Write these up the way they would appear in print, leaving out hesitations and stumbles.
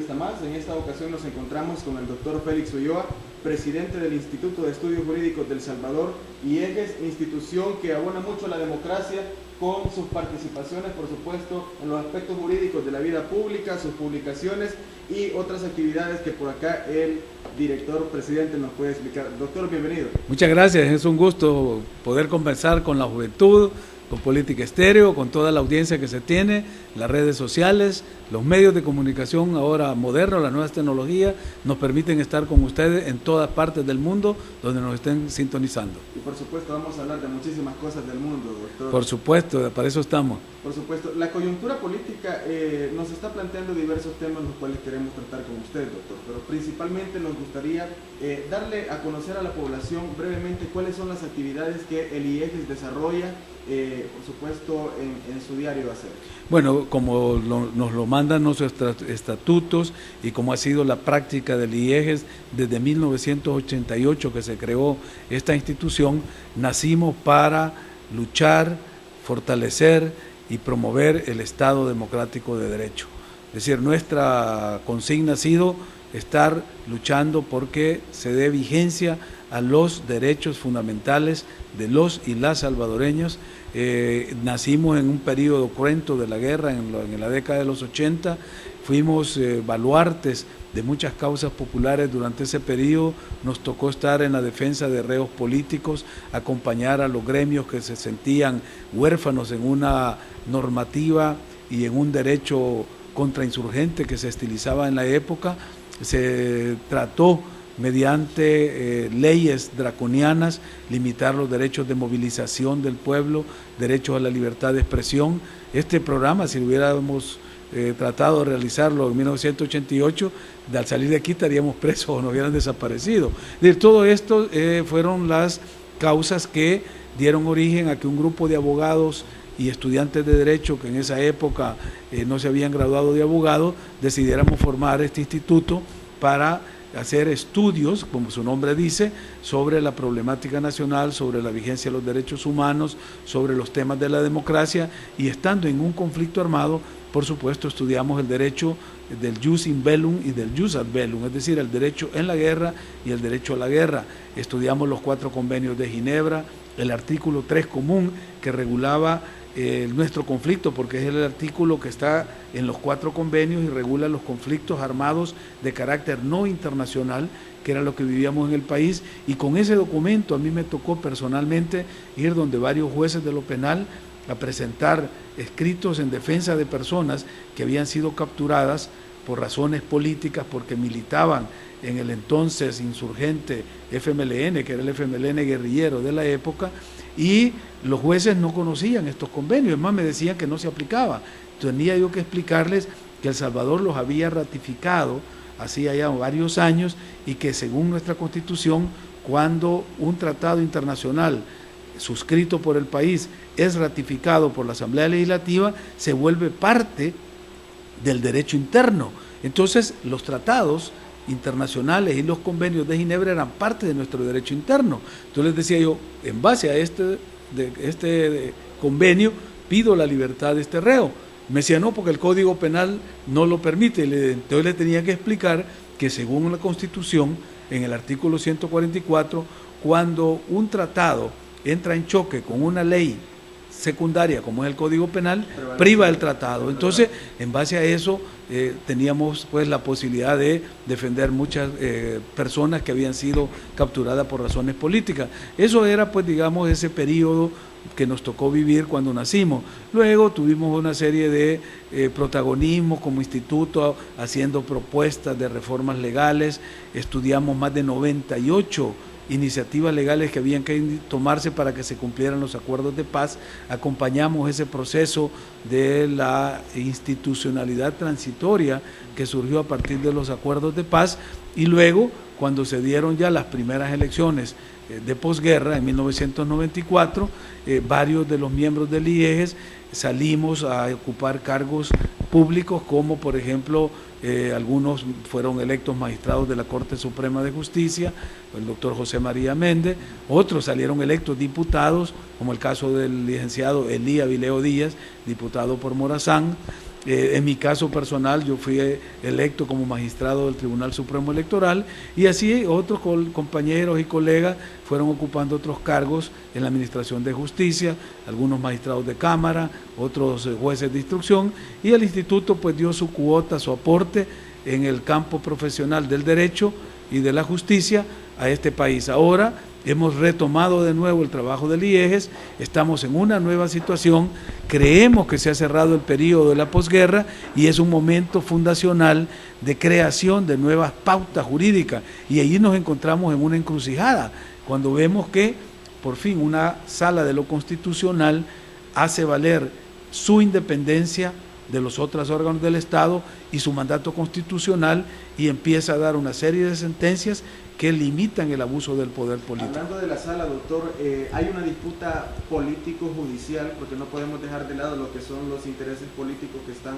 Protesta Más. En esta ocasión nos encontramos con el doctor Félix Ulloa, presidente del Instituto de Estudios Jurídicos del Salvador, IEJES, institución que abona mucho a la democracia con sus participaciones, por supuesto, en los aspectos jurídicos de la vida pública, sus publicaciones y otras actividades que por acá el director presidente nos puede explicar. Doctor, bienvenido. Muchas gracias, es un gusto poder conversar con la juventud, con Política Estéreo, con toda la audiencia que se tiene, las redes sociales, los medios de comunicación ahora modernos, las nuevas tecnologías nos permiten estar con ustedes en todas partes del mundo donde nos estén sintonizando. Y por supuesto vamos a hablar de muchísimas cosas del mundo, doctor. Por supuesto, para eso estamos. Por supuesto, la coyuntura política nos está planteando diversos temas los cuales queremos tratar con usted, doctor, pero principalmente nos gustaría darle a conocer a la población brevemente cuáles son las actividades que el IEJES desarrolla, por supuesto, en su diario hacer. Bueno, como nos lo mandan nuestros estatutos y como ha sido la práctica del IEJES desde 1988 que se creó esta institución, nacimos para luchar, fortalecer y promover el Estado democrático de derecho. Es decir, nuestra consigna ha sido estar luchando porque se dé vigencia a los derechos fundamentales de los y las salvadoreños. Nacimos en un periodo cruento de la guerra, en la década de los 80, fuimos baluartes de muchas causas populares durante ese periodo, nos tocó estar en la defensa de reos políticos, acompañar a los gremios que se sentían huérfanos en una normativa y en un derecho contrainsurgente que se estilizaba en la época. Se trató mediante leyes draconianas, limitar los derechos de movilización del pueblo, derechos a la libertad de expresión. Este programa, si lo hubiéramos tratado de realizarlo en 1988, al salir de aquí estaríamos presos o nos hubieran desaparecido. Todo esto fueron las causas que dieron origen a que un grupo de abogados y estudiantes de derecho que en esa época no se habían graduado de abogado, decidiéramos formar este instituto para hacer estudios, como su nombre dice, sobre la problemática nacional, sobre la vigencia de los derechos humanos, sobre los temas de la democracia, y estando en un conflicto armado, por supuesto, estudiamos el derecho del jus in bellum y del jus ad bellum, es decir, el derecho en la guerra y el derecho a la guerra. Estudiamos los 4 convenios de Ginebra, el artículo 3 común que regulaba nuestro conflicto, porque es el artículo que está en los 4 convenios y regula los conflictos armados de carácter no internacional, que era lo que vivíamos en el país, y con ese documento a mí me tocó personalmente ir donde varios jueces de lo penal a presentar escritos en defensa de personas que habían sido capturadas por razones políticas, porque militaban en el entonces insurgente FMLN, que era el FMLN guerrillero de la época, y los jueces no conocían estos convenios, además me decían que no se aplicaba. Tenía yo que explicarles que El Salvador los había ratificado hacía ya varios años y que según nuestra Constitución, cuando un tratado internacional suscrito por el país es ratificado por la Asamblea Legislativa, se vuelve parte del derecho interno. Entonces, los tratados internacionales y los convenios de Ginebra eran parte de nuestro derecho interno. Entonces les decía yo, en base a este convenio, pido la libertad de este reo. Me decía, no, porque el Código Penal no lo permite. Entonces le tenía que explicar que según la Constitución, en el artículo 144, cuando un tratado entra en choque con una ley secundaria, como es el Código Penal, priva el tratado. Entonces, en base a eso, teníamos pues la posibilidad de defender muchas personas que habían sido capturadas por razones políticas. Eso era, pues, digamos, ese periodo que nos tocó vivir cuando nacimos. Luego tuvimos una serie de protagonismo como instituto, haciendo propuestas de reformas legales, estudiamos más de 98 iniciativas legales que habían que tomarse para que se cumplieran los acuerdos de paz. Acompañamos ese proceso de la institucionalidad transitoria que surgió a partir de los acuerdos de paz, y luego cuando se dieron ya las primeras elecciones de posguerra en 1994, varios de los miembros del IEJES salimos a ocupar cargos públicos, como por ejemplo algunos fueron electos magistrados de la Corte Suprema de Justicia, el doctor José María Méndez, otros salieron electos diputados, como el caso del licenciado Elí Avileo Díaz, diputado por Morazán, En mi caso personal, yo fui electo como magistrado del Tribunal Supremo Electoral y así otros compañeros y colegas fueron ocupando otros cargos en la Administración de Justicia, algunos magistrados de Cámara, otros jueces de instrucción, y el instituto pues dio su cuota, su aporte en el campo profesional del derecho y de la justicia a este país. Ahora hemos retomado de nuevo el trabajo del IEGES, estamos en una nueva situación, creemos que se ha cerrado el periodo de la posguerra y es un momento fundacional de creación de nuevas pautas jurídicas, y allí nos encontramos en una encrucijada, cuando vemos que por fin una sala de lo constitucional hace valer su independencia de los otros órganos del Estado y su mandato constitucional, y empieza a dar una serie de sentencias que limitan el abuso del poder político. Hablando de la sala, doctor, hay una disputa político-judicial, porque no podemos dejar de lado lo que son los intereses políticos que están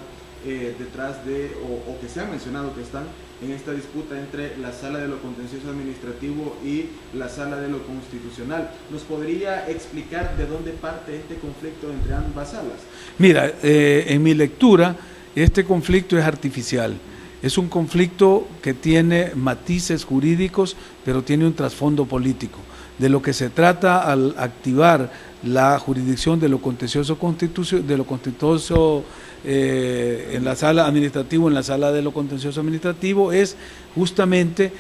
detrás de, o que se han mencionado que están en esta disputa entre la sala de lo contencioso administrativo y la sala de lo constitucional. ¿Nos podría explicar de dónde parte este conflicto entre ambas salas? Mira, en mi lectura, este conflicto es artificial. Es un conflicto que tiene matices jurídicos, pero tiene un trasfondo político. De lo que se trata al activar la jurisdicción de lo contencioso en la sala administrativa, en la sala de lo contencioso administrativo, es justamente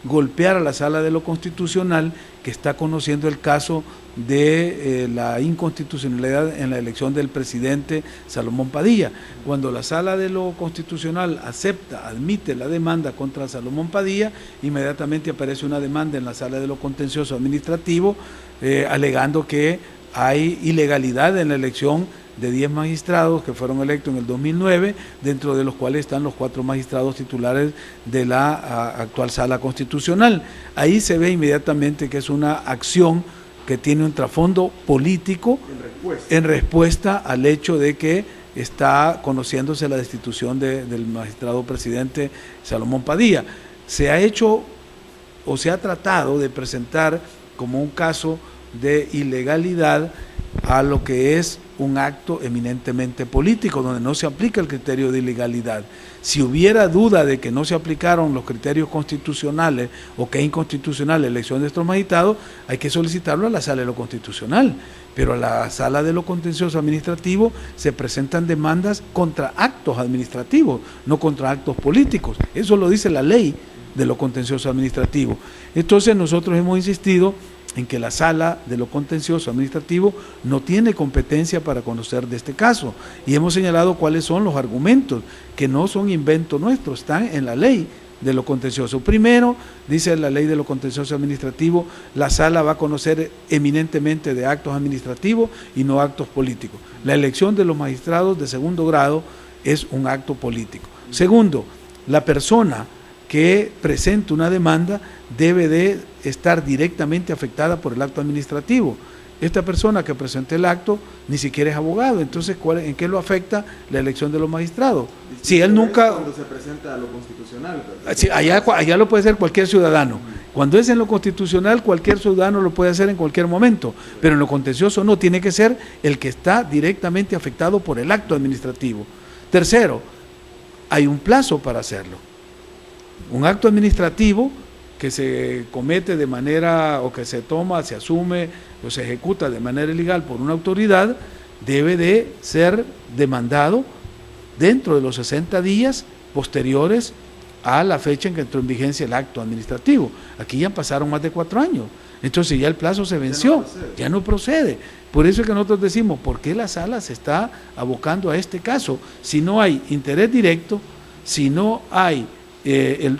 golpear a la sala de lo constitucional, que está conociendo el caso de la inconstitucionalidad en la elección del presidente Salomón Padilla. Cuando la sala de lo constitucional admite la demanda contra Salomón Padilla, inmediatamente aparece una demanda en la sala de lo contencioso administrativo alegando que hay ilegalidad en la elección de 10 magistrados que fueron electos en el 2009, dentro de los cuales están los 4 magistrados titulares de la actual sala constitucional. Ahí se ve inmediatamente que es una acción que tiene un trasfondo político en respuesta al hecho de que está conociéndose la destitución del magistrado presidente Salomón Padilla. Se ha hecho o se ha tratado de presentar como un caso de ilegalidad a lo que es un acto eminentemente político, donde no se aplica el criterio de ilegalidad. Si hubiera duda de que no se aplicaron los criterios constitucionales o que es inconstitucional la elección de estos magistrados, hay que solicitarlo a la sala de lo constitucional, pero a la sala de lo contencioso administrativo se presentan demandas contra actos administrativos, no contra actos políticos. Eso lo dice la ley de lo contencioso administrativo. Entonces nosotros hemos insistido en que la sala de lo contencioso administrativo no tiene competencia para conocer de este caso, y hemos señalado cuáles son los argumentos, que no son invento nuestro, están en la ley de lo contencioso. Primero, dice la ley de lo contencioso administrativo, la sala va a conocer eminentemente de actos administrativos y no actos políticos. La elección de los magistrados de segundo grado es un acto político. Segundo, la persona que presente una demanda debe de estar directamente afectada por el acto administrativo. Esta persona que presente el acto ni siquiera es abogado, entonces ¿en qué lo afecta la elección de los magistrados? Si él nunca... Cuando se presenta a lo constitucional, ¿verdad? Sí, allá lo puede hacer cualquier ciudadano. Cuando es en lo constitucional, cualquier ciudadano lo puede hacer en cualquier momento, pero en lo contencioso no, tiene que ser el que está directamente afectado por el acto administrativo. Tercero, hay un plazo para hacerlo. Un acto administrativo que se comete de manera, o que se toma, se asume o se ejecuta de manera ilegal por una autoridad, debe de ser demandado dentro de los 60 días posteriores a la fecha en que entró en vigencia el acto administrativo. Aquí ya pasaron más de 4 años, entonces ya el plazo se venció, ya no procede. Por eso es que nosotros decimos, ¿por qué la sala se está abocando a este caso? Si no hay interés directo, si no hay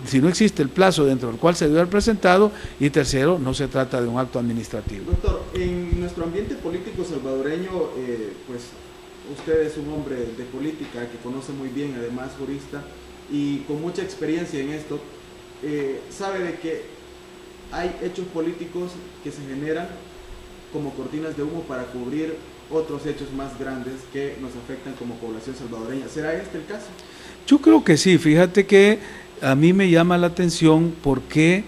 si no existe el plazo dentro del cual se debe haber presentado, y tercero, no se trata de un acto administrativo. Doctor, en nuestro ambiente político salvadoreño, pues usted es un hombre de política que conoce muy bien, además jurista, y con mucha experiencia en esto, sabe de que hay hechos políticos que se generan como cortinas de humo para cubrir otros hechos más grandes que nos afectan como población salvadoreña. ¿Será este el caso? Yo creo que sí. Fíjate que a mí me llama la atención porque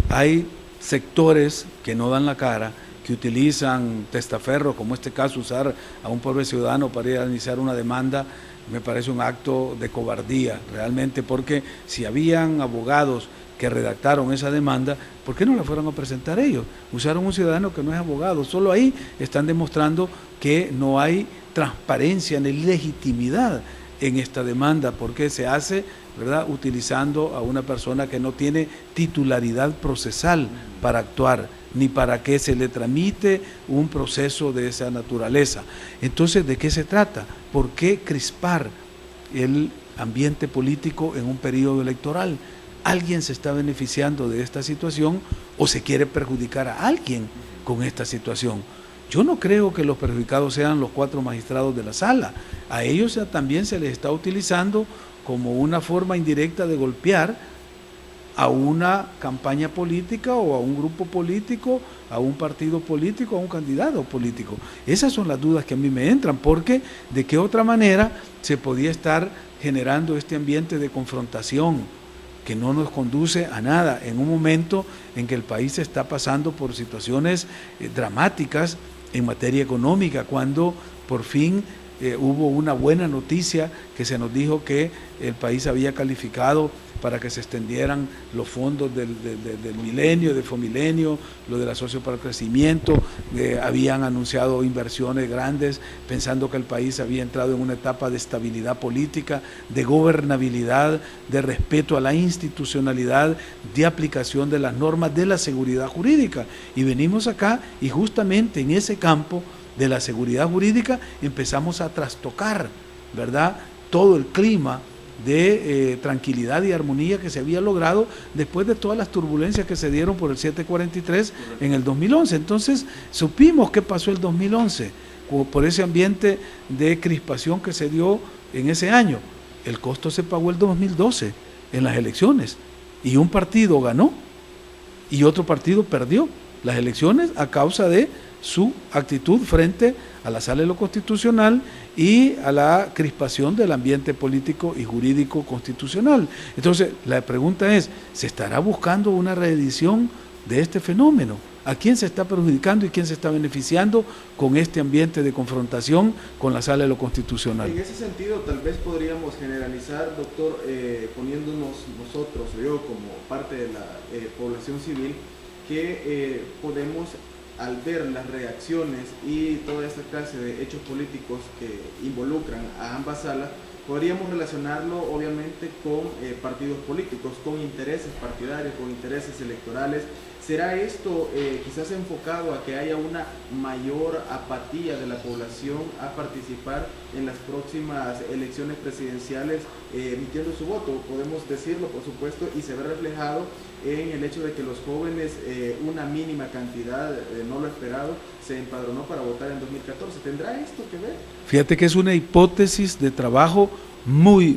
hay sectores que no dan la cara, que utilizan testaferros, como este caso, usar a un pobre ciudadano para ir a iniciar una demanda me parece un acto de cobardía, realmente, porque si habían abogados que redactaron esa demanda, ¿por qué no la fueron a presentar ellos? Usaron un ciudadano que no es abogado, solo ahí están demostrando que no hay transparencia ni legitimidad en esta demanda, porque se hace, ¿verdad?, utilizando a una persona que no tiene titularidad procesal para actuar, ni para que se le tramite un proceso de esa naturaleza. Entonces, ¿de qué se trata? ¿Por qué crispar el ambiente político en un periodo electoral? ¿Alguien se está beneficiando de esta situación o se quiere perjudicar a alguien con esta situación? Yo no creo que los perjudicados sean los 4 magistrados de la sala. A ellos también se les está utilizando como una forma indirecta de golpear a una campaña política o a un grupo político, a un partido político, a un candidato político. Esas son las dudas que a mí me entran, porque de qué otra manera se podía estar generando este ambiente de confrontación que no nos conduce a nada en un momento en que el país está pasando por situaciones dramáticas en materia económica, cuando por fin hubo una buena noticia que se nos dijo que el país había calificado para que se extendieran los fondos del milenio, de Fomilenio, lo del Asocio para el Crecimiento, habían anunciado inversiones grandes, pensando que el país había entrado en una etapa de estabilidad política, de gobernabilidad, de respeto a la institucionalidad, de aplicación de las normas de la seguridad jurídica. Y venimos acá y justamente en ese campo de la seguridad jurídica empezamos a trastocar, ¿verdad?, todo el clima de tranquilidad y armonía que se había logrado después de todas las turbulencias que se dieron por el 743 en el 2011. Entonces supimos qué pasó el 2011, por ese ambiente de crispación que se dio en ese año. El costo se pagó el 2012 en las elecciones, y un partido ganó y otro partido perdió las elecciones a causa de su actitud frente a la Sala de lo Constitucional y a la crispación del ambiente político y jurídico constitucional. Entonces, la pregunta es, ¿se estará buscando una reedición de este fenómeno? ¿A quién se está perjudicando y quién se está beneficiando con este ambiente de confrontación con la Sala de lo Constitucional? En ese sentido, tal vez podríamos generalizar, doctor, poniéndonos nosotros, yo como parte de la población civil, que podemos, al ver las reacciones y toda esta clase de hechos políticos que involucran a ambas salas, podríamos relacionarlo obviamente con partidos políticos, con intereses partidarios, con intereses electorales. ¿Será esto quizás enfocado a que haya una mayor apatía de la población a participar en las próximas elecciones presidenciales emitiendo su voto? Podemos decirlo, por supuesto, y se ve reflejado en el hecho de que los jóvenes, una mínima cantidad, no lo esperado, se empadronó para votar en 2014. ¿Tendrá esto que ver? Fíjate que es una hipótesis de trabajo muy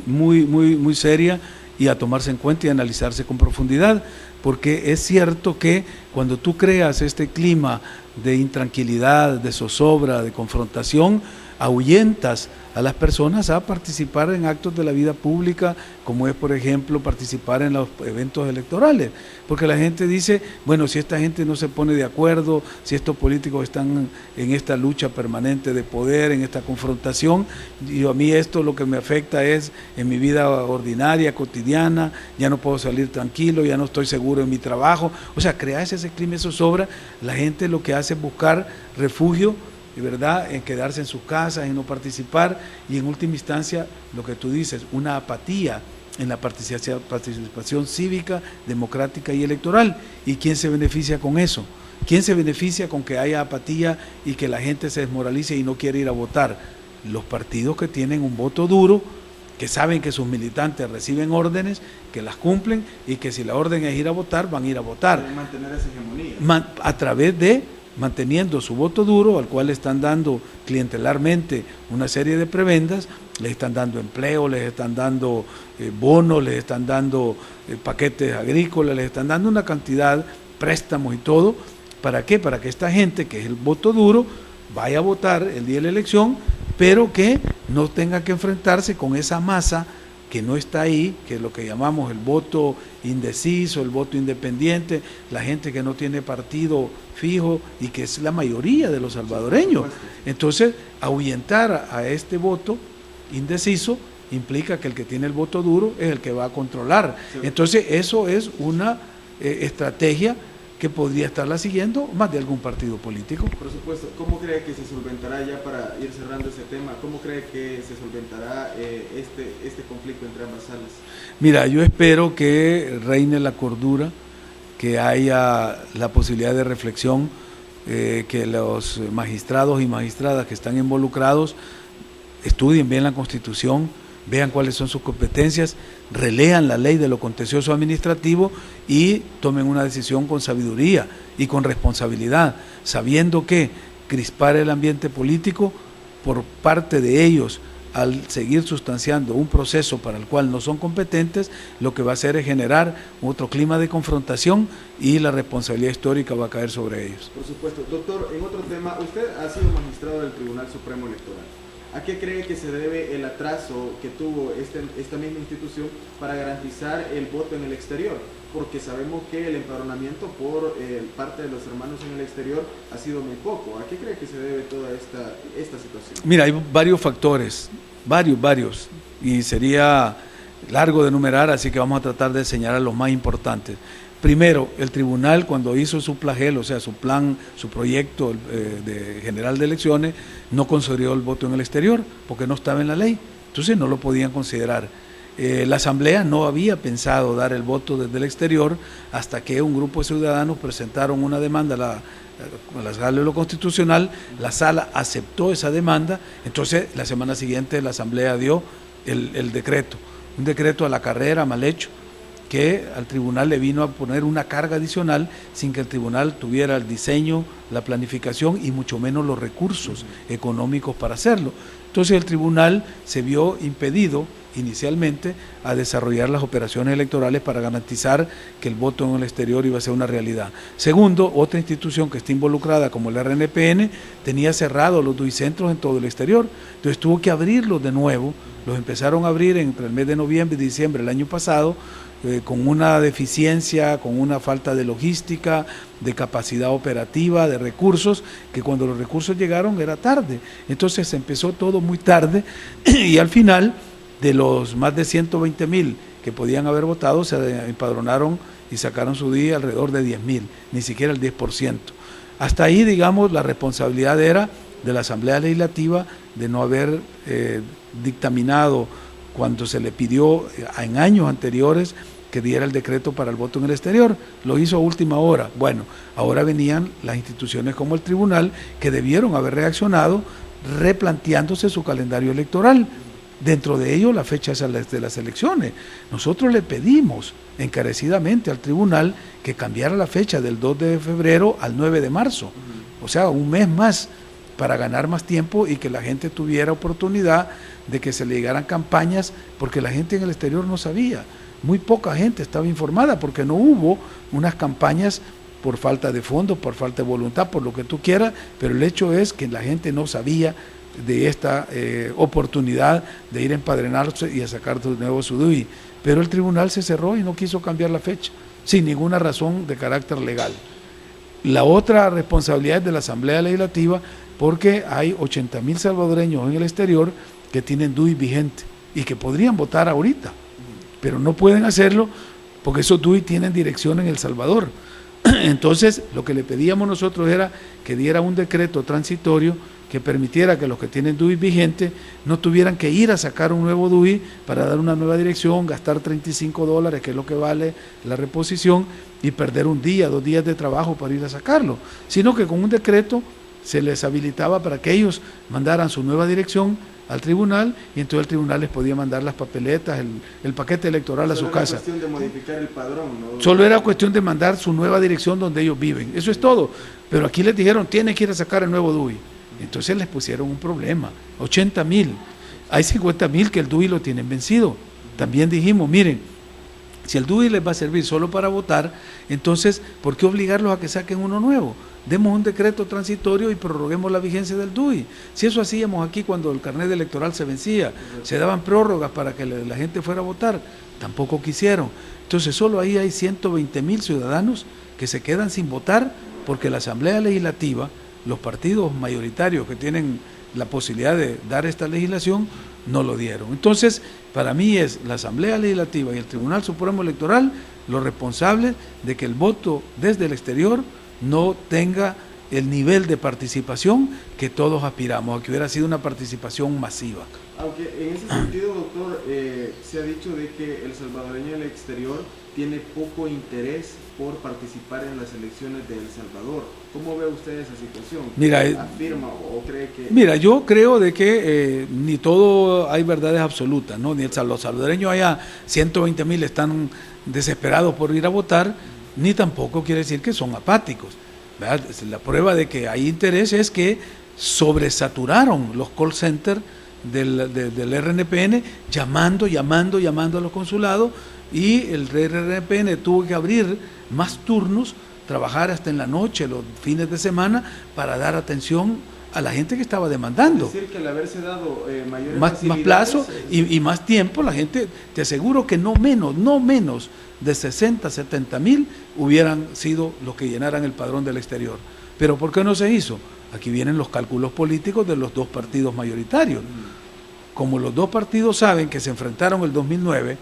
seria y a tomarse en cuenta y analizarse con profundidad, porque es cierto que cuando tú creas este clima de intranquilidad, de zozobra, de confrontación, ahuyentas a las personas a participar en actos de la vida pública, como es, por ejemplo, participar en los eventos electorales, porque la gente dice, bueno, si esta gente no se pone de acuerdo, si estos políticos están en esta lucha permanente de poder, en esta confrontación, y a mí esto lo que me afecta es en mi vida ordinaria, cotidiana, ya no puedo salir tranquilo, ya no estoy seguro en mi trabajo. O sea, crearse ese clima de zozobra, la gente lo que hace es buscar refugio, de verdad, en quedarse en sus casas, en no participar, y en última instancia, lo que tú dices, una apatía en la participación cívica, democrática y electoral. ¿Y quién se beneficia con eso? ¿Quién se beneficia con que haya apatía y que la gente se desmoralice y no quiere ir a votar? Los partidos que tienen un voto duro, que saben que sus militantes reciben órdenes, que las cumplen, y que si la orden es ir a votar, van a ir a votar. Deben mantener esa hegemonía. A través de manteniendo su voto duro, al cual le están dando clientelarmente una serie de prebendas, les están dando empleo, les están dando bonos, les están dando paquetes agrícolas, les están dando una cantidad, préstamos y todo. ¿Para qué? Para que esta gente, que es el voto duro, vaya a votar el día de la elección, pero que no tenga que enfrentarse con esa masa que no está ahí, que es lo que llamamos el voto indeciso, el voto independiente, la gente que no tiene partido fijo y que es la mayoría de los salvadoreños. Entonces, ahuyentar a este voto indeciso, implica que el que tiene el voto duro es el que va a controlar. Sí. Entonces, eso es una estrategia que podría estarla siguiendo más de algún partido político. Por supuesto. ¿Cómo cree que se solventará, ya para ir cerrando ese tema, cómo cree que se solventará este conflicto entre ambas salas? Mira, yo espero que reine la cordura, que haya la posibilidad de reflexión, que los magistrados y magistradas que están involucrados estudien bien la Constitución, vean cuáles son sus competencias, relean la ley de lo contencioso administrativo y tomen una decisión con sabiduría y con responsabilidad, sabiendo que crispar el ambiente político por parte de ellos al seguir sustanciando un proceso para el cual no son competentes, lo que va a hacer es generar otro clima de confrontación y la responsabilidad histórica va a caer sobre ellos. Por supuesto. Doctor, en otro tema, usted ha sido magistrado del Tribunal Supremo Electoral. ¿A qué cree que se debe el atraso que tuvo esta misma institución para garantizar el voto en el exterior? Porque sabemos que el empadronamiento por parte de los hermanos en el exterior ha sido muy poco. ¿A qué cree que se debe toda esta situación? Mira, hay varios factores, varios, y sería largo de enumerar, así que vamos a tratar de señalar los más importantes. Primero, el tribunal cuando hizo su plagel, o sea, su plan, su proyecto general de elecciones, no consideró el voto en el exterior, porque no estaba en la ley, entonces no lo podían considerar. La Asamblea no había pensado dar el voto desde el exterior hasta que un grupo de ciudadanos presentaron una demanda a la Sala de lo Constitucional, la Sala aceptó esa demanda, entonces la semana siguiente la Asamblea dio el decreto, un decreto a la carrera, mal hecho, que al tribunal le vino a poner una carga adicional sin que el tribunal tuviera el diseño, la planificación y mucho menos los recursos económicos para hacerlo. Entonces el tribunal se vio impedido inicialmente a desarrollar las operaciones electorales para garantizar que el voto en el exterior iba a ser una realidad. Segundo, otra institución que está involucrada como el RNPN tenía cerrados los duicentros en todo el exterior, entonces tuvo que abrirlos de nuevo, los empezaron a abrir entre el mes de noviembre y diciembre del año pasado, con una deficiencia, con una falta de logística, de capacidad operativa, de recursos, que cuando los recursos llegaron era tarde. Entonces empezó todo muy tarde y al final de los más de 120,000 que podían haber votado, se empadronaron y sacaron su día alrededor de 10,000, ni siquiera el 10%. Hasta ahí, digamos, la responsabilidad era de la Asamblea Legislativa de no haber dictaminado cuando se le pidió en años anteriores que diera el decreto para el voto en el exterior, lo hizo a última hora. Bueno, ahora venían las instituciones como el tribunal que debieron haber reaccionado replanteándose su calendario electoral, dentro de ello la fecha de las elecciones. Nosotros le pedimos encarecidamente al tribunal que cambiara la fecha del 2 de febrero al 9 de marzo, o sea, un mes más, para ganar más tiempo y que la gente tuviera oportunidad de que se le llegaran campañas, porque la gente en el exterior no sabía, muy poca gente estaba informada, porque no hubo unas campañas por falta de fondos, por falta de voluntad, por lo que tú quieras, pero el hecho es que la gente no sabía de esta oportunidad de ir a empadronarse y a sacar de nuevo su DUI, pero el tribunal se cerró y no quiso cambiar la fecha, sin ninguna razón de carácter legal. La otra responsabilidad es de la Asamblea Legislativa, porque hay 80,000 salvadoreños en el exterior que tienen DUI vigente y que podrían votar ahorita, pero no pueden hacerlo porque esos DUI tienen dirección en El Salvador. Entonces, lo que le pedíamos nosotros era que diera un decreto transitorio que permitiera que los que tienen DUI vigente no tuvieran que ir a sacar un nuevo DUI para dar una nueva dirección, gastar $35, que es lo que vale la reposición, y perder un día, 2 días de trabajo para ir a sacarlo, sino que con un decreto se les habilitaba para que ellos mandaran su nueva dirección al tribunal y entonces el tribunal les podía mandar las papeletas, el paquete electoral a su casa. Solo era cuestión de modificar el padrón, ¿no? Solo era cuestión de mandar su nueva dirección donde ellos viven, eso es todo. Pero aquí les dijeron, tienen que ir a sacar el nuevo DUI. Entonces les pusieron un problema, 80,000. Hay 50,000 que el DUI lo tienen vencido. También dijimos, miren, si el DUI les va a servir solo para votar, entonces, ¿por qué obligarlos a que saquen uno nuevo? Demos un decreto transitorio y prorroguemos la vigencia del DUI. Si eso hacíamos aquí cuando el carnet electoral se vencía, se daban prórrogas para que la gente fuera a votar, tampoco quisieron. Entonces solo ahí hay 120,000 ciudadanos que se quedan sin votar porque la Asamblea Legislativa, los partidos mayoritarios que tienen la posibilidad de dar esta legislación, no lo dieron. Entonces, para mí es la Asamblea Legislativa y el Tribunal Supremo Electoral los responsables de que el voto desde el exterior no tenga el nivel de participación que todos aspiramos, a que hubiera sido una participación masiva. Aunque en ese sentido, doctor, se ha dicho de que el salvadoreño en el exterior tiene poco interés por participar en las elecciones de El Salvador. ¿Cómo ve usted esa situación? Mira, ¿afirma o cree que...? Mira, yo creo de que ni todo hay verdades absolutas, ¿no? Ni los salvadoreños allá, 120,000 están desesperados por ir a votar, ni tampoco quiere decir que son apáticos, ¿verdad? La prueba de que hay interés es que sobresaturaron los call centers del RNPN, llamando a los consulados, y el RNPN tuvo que abrir más turnos, trabajar hasta en la noche, los fines de semana, para dar atención a la gente que estaba demandando. Es decir, que al haberse dado mayores más plazo y más tiempo, la gente, te aseguro que no menos de 60, 70,000 hubieran sido los que llenaran el padrón del exterior. ¿Pero por qué no se hizo? Aquí vienen los cálculos políticos de los dos partidos mayoritarios. Como los dos partidos saben que se enfrentaron el 2009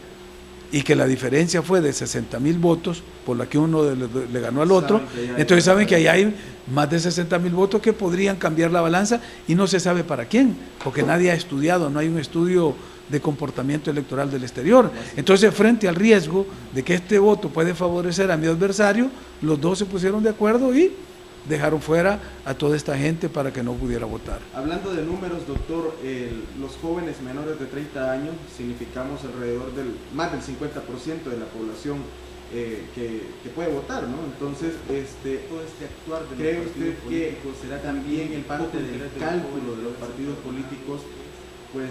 y que la diferencia fue de 60,000 votos, por la que uno le ganó al otro, entonces saben que ahí hay más de 60,000 votos que podrían cambiar la balanza y no se sabe para quién, porque nadie ha estudiado, no hay un estudio de comportamiento electoral del exterior. Entonces, frente al riesgo de que este voto puede favorecer a mi adversario, los dos se pusieron de acuerdo y dejaron fuera a toda esta gente para que no pudiera votar. Hablando de números, doctor, los jóvenes menores de 30 años significamos alrededor del más del 50% de la población que puede votar, ¿no? Entonces, todo este actuar de ¿cree usted que será también el parte del cálculo de los partidos políticos, pues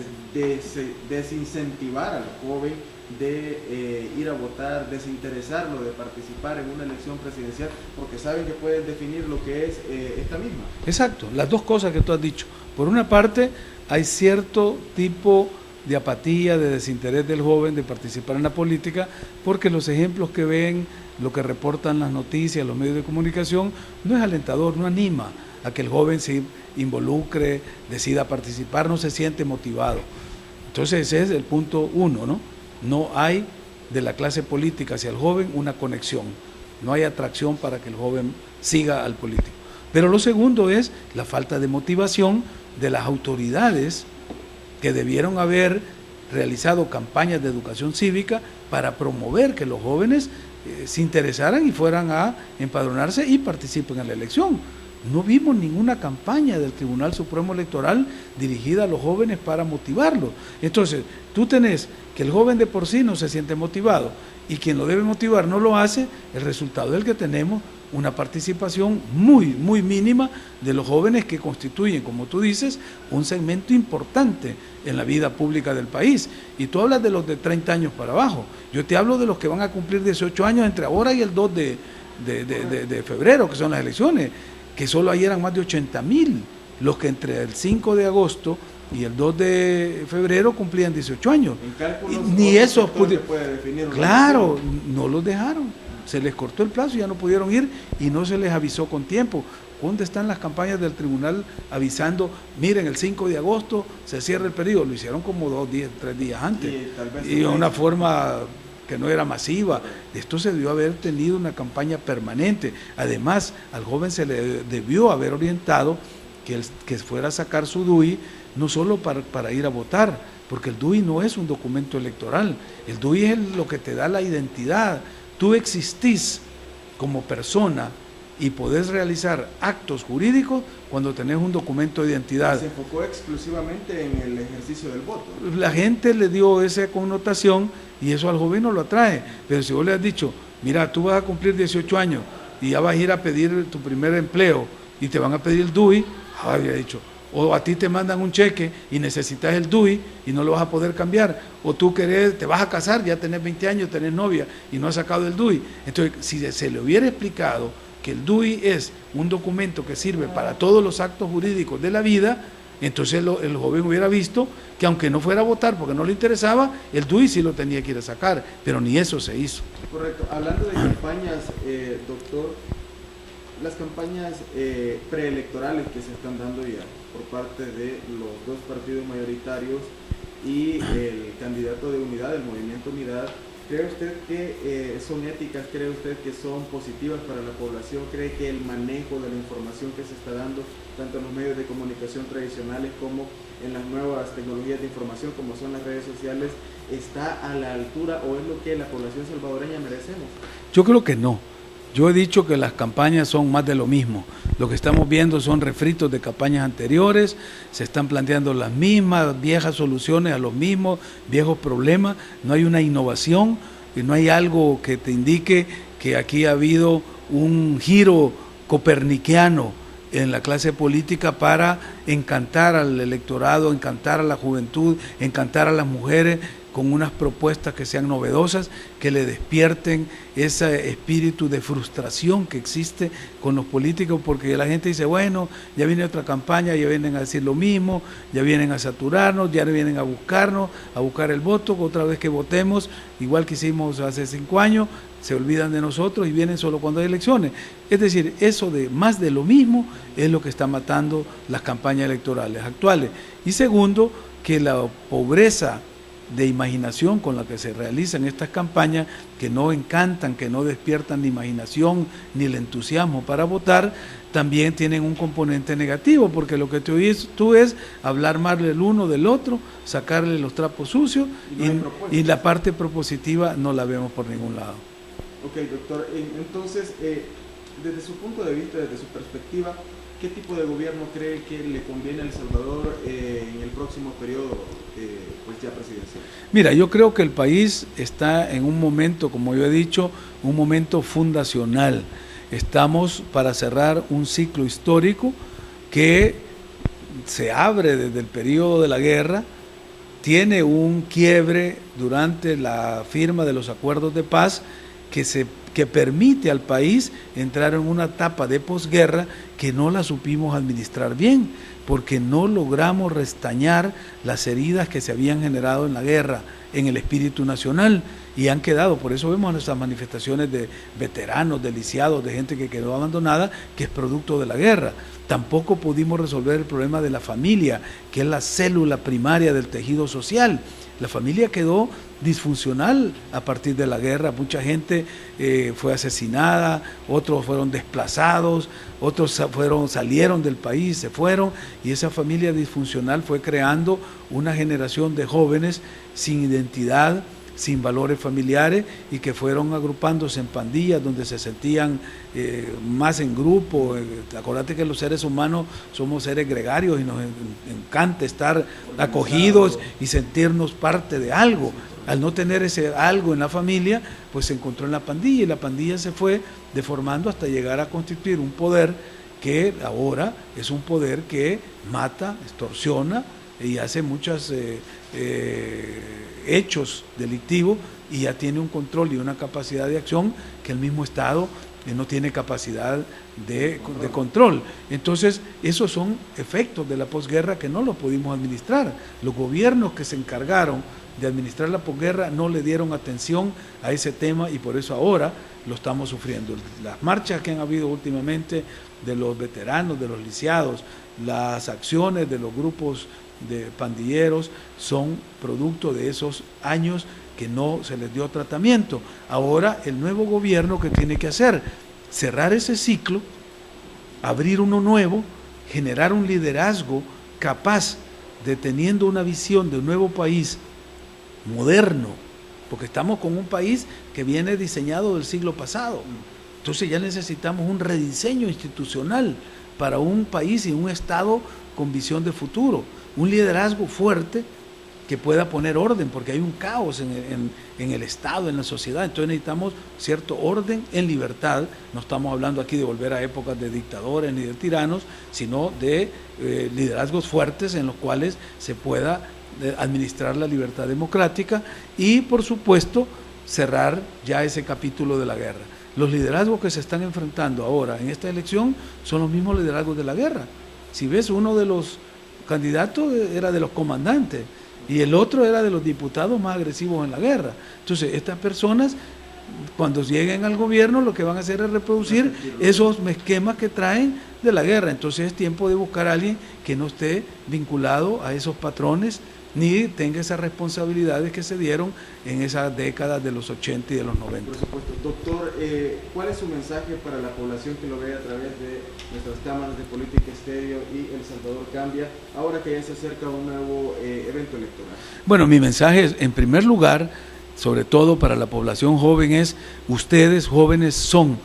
desincentivar al joven de ir a votar, desinteresarlo de participar en una elección presidencial, porque saben que pueden definir lo que es esta misma? Exacto, las dos cosas que tú has dicho. Por una parte, hay cierto tipo de apatía, de desinterés del joven de participar en la política, porque los ejemplos que ven, lo que reportan las noticias, los medios de comunicación, no es alentador, no anima a que el joven se involucre, decida participar, no se siente motivado. Entonces ese es el punto uno, ¿no? No hay de la clase política hacia el joven una conexión, no hay atracción para que el joven siga al político. Pero lo segundo es la falta de motivación de las autoridades que debieron haber realizado campañas de educación cívica para promover que los jóvenes se interesaran y fueran a empadronarse y participen en la elección. No vimos ninguna campaña del Tribunal Supremo Electoral dirigida a los jóvenes para motivarlos. Entonces, tú tenés que el joven de por sí no se siente motivado y quien lo debe motivar no lo hace, el resultado es que tenemos una participación muy mínima de los jóvenes que constituyen, como tú dices, un segmento importante en la vida pública del país. Y tú hablas de los de 30 años para abajo. Yo te hablo de los que van a cumplir 18 años entre ahora y el 2 de febrero, que son las elecciones, que solo ahí eran más de 80,000, los que entre el 5 de agosto y el 2 de febrero cumplían 18 años. Ni eso puede definir. Claro, no los dejaron, se les cortó el plazo, ya no pudieron ir y no se les avisó con tiempo. ¿Dónde están las campañas del tribunal avisando, miren, el 5 de agosto se cierra el periodo? Lo hicieron como 3 días antes y de una forma que no era masiva. Esto se debió haber tenido una campaña permanente. Además, al joven se le debió haber orientado que fuera a sacar su DUI, no solo para ir a votar, porque el DUI no es un documento electoral, el DUI es lo que te da la identidad. Tú existís como persona y podés realizar actos jurídicos cuando tenés un documento de identidad. Se enfocó exclusivamente en el ejercicio del voto. La gente le dio esa connotación y eso al joven no lo atrae. Pero si vos le has dicho, mira, tú vas a cumplir 18 años y ya vas a ir a pedir tu primer empleo y te van a pedir el DUI, había dicho, o a ti te mandan un cheque y necesitas el DUI y no lo vas a poder cambiar, o tú te vas a casar, ya tenés 20 años, tenés novia y no has sacado el DUI. Entonces, si se le hubiera explicado que el DUI es un documento que sirve para todos los actos jurídicos de la vida, entonces el joven hubiera visto que aunque no fuera a votar porque no le interesaba, el DUI sí lo tenía que ir a sacar, pero ni eso se hizo. Correcto. Hablando de campañas, doctor, las campañas preelectorales que se están dando ya por parte de los dos partidos mayoritarios y el candidato de Unidad, el Movimiento Unidad, ¿cree usted que son éticas? ¿Cree usted que son positivas para la población? ¿Cree que el manejo de la información que se está dando, tanto en los medios de comunicación tradicionales como en las nuevas tecnologías de información, como son las redes sociales, está a la altura o es lo que la población salvadoreña merecemos? Yo creo que no. Yo he dicho que las campañas son más de lo mismo. Lo que estamos viendo son refritos de campañas anteriores, se están planteando las mismas viejas soluciones a los mismos viejos problemas, no hay una innovación y no hay algo que te indique que aquí ha habido un giro copernicano en la clase política para encantar al electorado, encantar a la juventud, encantar a las mujeres, con unas propuestas que sean novedosas, que le despierten ese espíritu de frustración que existe con los políticos, porque la gente dice, bueno, ya viene otra campaña, ya vienen a decir lo mismo, ya vienen a saturarnos, ya vienen a buscarnos, a buscar el voto, otra vez que votemos, igual que hicimos hace 5 años, se olvidan de nosotros y vienen solo cuando hay elecciones. Es decir, eso de más de lo mismo es lo que está matando las campañas electorales actuales. Y segundo, que la pobreza de imaginación con la que se realizan estas campañas, que no encantan, que no despiertan ni imaginación ni el entusiasmo para votar, también tienen un componente negativo, porque lo que tú es hablar mal del uno del otro, sacarle los trapos sucios y la parte propositiva no la vemos por ningún lado. Ok, doctor, entonces, desde su punto de vista, desde su perspectiva, ¿qué tipo de gobierno cree que le conviene a El Salvador en el próximo periodo pues ya presidencial? Mira, yo creo que el país está en un momento, como yo he dicho, un momento fundacional. Estamos para cerrar un ciclo histórico que se abre desde el periodo de la guerra, tiene un quiebre durante la firma de los acuerdos de paz que permite al país entrar en una etapa de posguerra que no la supimos administrar bien, porque no logramos restañar las heridas que se habían generado en la guerra, en el espíritu nacional, y han quedado, por eso vemos nuestras manifestaciones de veteranos, de lisiados, de gente que quedó abandonada, que es producto de la guerra. Tampoco pudimos resolver el problema de la familia, que es la célula primaria del tejido social. La familia quedó disfuncional a partir de la guerra, mucha gente fue asesinada, otros fueron desplazados, otros salieron del país, se fueron, y esa familia disfuncional fue creando una generación de jóvenes sin identidad, sin valores familiares, y que fueron agrupándose en pandillas donde se sentían más en grupo. Acordate que los seres humanos somos seres gregarios y nos encanta estar acogidos y sentirnos parte de algo. Al no tener ese algo en la familia, pues se encontró en la pandilla, y la pandilla se fue deformando hasta llegar a constituir un poder que ahora es un poder que mata, extorsiona y hace muchos hechos delictivos, y ya tiene un control y una capacidad de acción que el mismo Estado no tiene capacidad de control. Entonces, esos son efectos de la posguerra que no los pudimos administrar. Los gobiernos que se encargaron de administrar la posguerra no le dieron atención a ese tema, y por eso ahora lo estamos sufriendo. Las marchas que han habido últimamente de los veteranos, de los lisiados, las acciones de los grupos de pandilleros son producto de esos años que no se les dio tratamiento. Ahora el nuevo gobierno, ¿qué tiene que hacer? Cerrar ese ciclo, abrir uno nuevo, generar un liderazgo capaz de, teniendo una visión de un nuevo país moderno, porque estamos con un país que viene diseñado del siglo pasado. Entonces ya necesitamos un rediseño institucional para un país y un Estado con visión de futuro, un liderazgo fuerte que pueda poner orden, porque hay un caos en el Estado, en la sociedad. Entonces necesitamos cierto orden en libertad. No estamos hablando aquí de volver a épocas de dictadores ni de tiranos, sino de liderazgos fuertes en los cuales se pueda administrar la libertad democrática y, por supuesto, cerrar ya ese capítulo de la guerra. Los liderazgos que se están enfrentando ahora en esta elección son los mismos liderazgos de la guerra. Si ves, uno de los candidatos era de los comandantes y el otro era de los diputados más agresivos en la guerra. Entonces, estas personas cuando lleguen al gobierno lo que van a hacer es reproducir esos esquemas que traen de la guerra. Entonces es tiempo de buscar a alguien que no esté vinculado a esos patrones ni tenga esas responsabilidades que se dieron en esas décadas de los 80 y de los 90. Por supuesto. Doctor, ¿cuál es su mensaje para la población que lo ve a través de nuestras cámaras de Política Estéreo y El Salvador Cambia, ahora que ya se acerca un nuevo evento electoral? Bueno, mi mensaje es, en primer lugar, sobre todo para la población joven, es: ustedes jóvenes son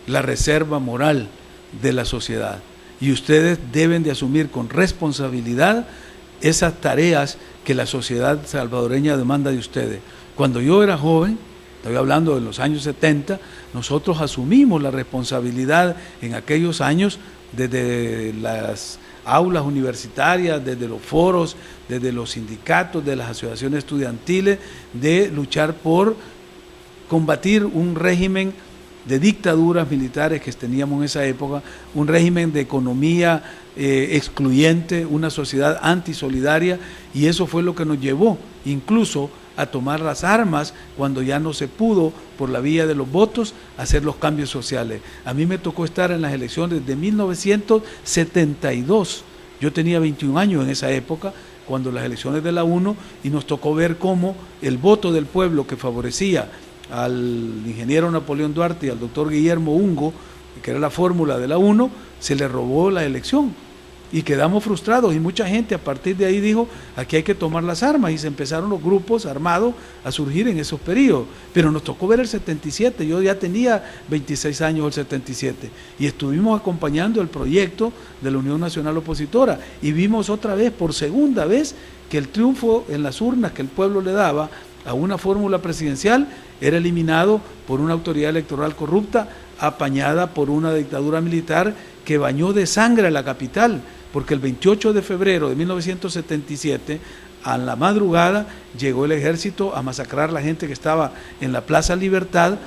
la reserva moral de la sociedad y ustedes deben de asumir con responsabilidad esas tareas que la sociedad salvadoreña demanda de ustedes. Cuando yo era joven, estoy hablando de los años 70, nosotros asumimos la responsabilidad en aquellos años desde las aulas universitarias, desde los foros, desde los sindicatos, de las asociaciones estudiantiles, de luchar por combatir un régimen de dictaduras militares que teníamos en esa época, un régimen de economía excluyente, una sociedad antisolidaria, y eso fue lo que nos llevó incluso a tomar las armas cuando ya no se pudo por la vía de los votos hacer los cambios sociales. A mí me tocó estar en las elecciones de 1972, yo tenía 21 años en esa época, cuando las elecciones de la UNO, y nos tocó ver cómo el voto del pueblo que favorecía al ingeniero Napoleón Duarte y al doctor Guillermo Ungo, que era la fórmula de la UNO, se le robó la elección y quedamos frustrados, y mucha gente a partir de ahí dijo: aquí hay que tomar las armas, y se empezaron los grupos armados a surgir en esos periodos. Pero nos tocó ver el 77, yo ya tenía 26 años el 77, y estuvimos acompañando el proyecto de la Unión Nacional Opositora, y vimos otra vez, por segunda vez, que el triunfo en las urnas que el pueblo le daba a una fórmula presidencial era eliminado por una autoridad electoral corrupta, apañada por una dictadura militar que bañó de sangre a la capital, porque el 28 de febrero de 1977, a la madrugada, llegó el ejército a masacrar a la gente que estaba en la Plaza Libertad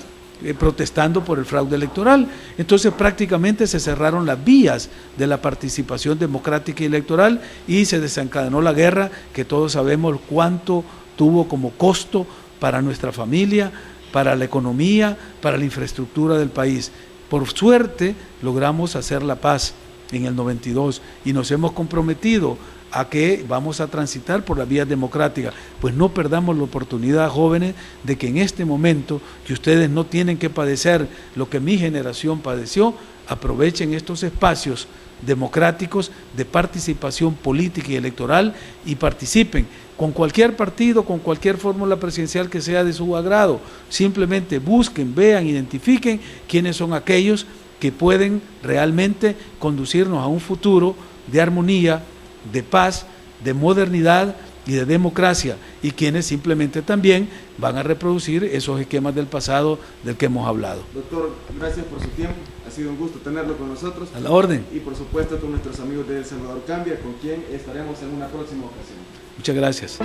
protestando por el fraude electoral. Entonces prácticamente se cerraron las vías de la participación democrática y electoral, y se desencadenó la guerra, que todos sabemos cuánto tuvo como costo para nuestra familia, para la economía, para la infraestructura del país. Por suerte logramos hacer la paz en el 92 y nos hemos comprometido a que vamos a transitar por las vías democráticas. Pues no perdamos la oportunidad, jóvenes, de que en este momento, que ustedes no tienen que padecer lo que mi generación padeció, aprovechen estos espacios democráticos de participación política y electoral y participen con cualquier partido, con cualquier fórmula presidencial que sea de su agrado. Simplemente busquen, vean, identifiquen quiénes son aquellos que pueden realmente conducirnos a un futuro de armonía, de paz, de modernidad y de democracia, y quienes simplemente también van a reproducir esos esquemas del pasado del que hemos hablado. Doctor, gracias por su tiempo, ha sido un gusto tenerlo con nosotros. A la orden. Y por supuesto con nuestros amigos de El Salvador Cambia, con quien estaremos en una próxima ocasión. Muchas gracias.